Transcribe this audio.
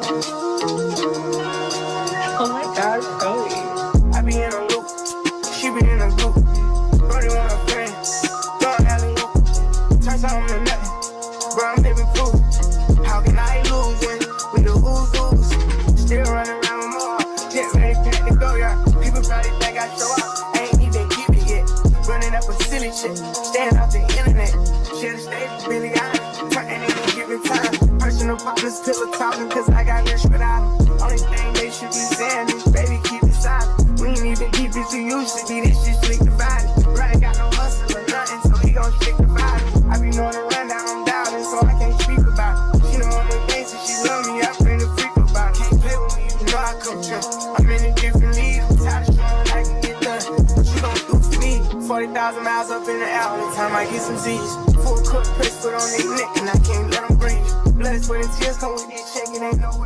Oh my God, Chloe. I be in a loop, she be in a group. Brody want a friend, throwing alley-oop. Turn something to nothing, bro, I'm living proof. How can I lose when we the ooze-ooze? Still running around with more, get ready, pack to go, yeah. People probably think I show up, ain't even keep it yet. Running up a silly shit, staying off the internet. Should've stayed with Billy Eilish, turning in a given time. Personal partners, pillow talking, cause I got rich without them. Only thing they should be saying is, baby, keep it silent. We ain't even keep it too used to be, this shit slick divided. Right, got no hustle or nothing, so he gon' stick divide it. I be knowing the rundown, I'm doubting, so I can't speak about it. She know I'm a gangster, she love me, I bring the freak about it. Can't play with me, you know I come true. I'm in a different league, I'm tired of showing I can get done. What you gon' do for me? 40,000 miles up in the air, all the time I get some Z's. Full cook, press put on their neck, and I can't let them breathe. Blood, sweat, and tears come with this check, it ain't no way.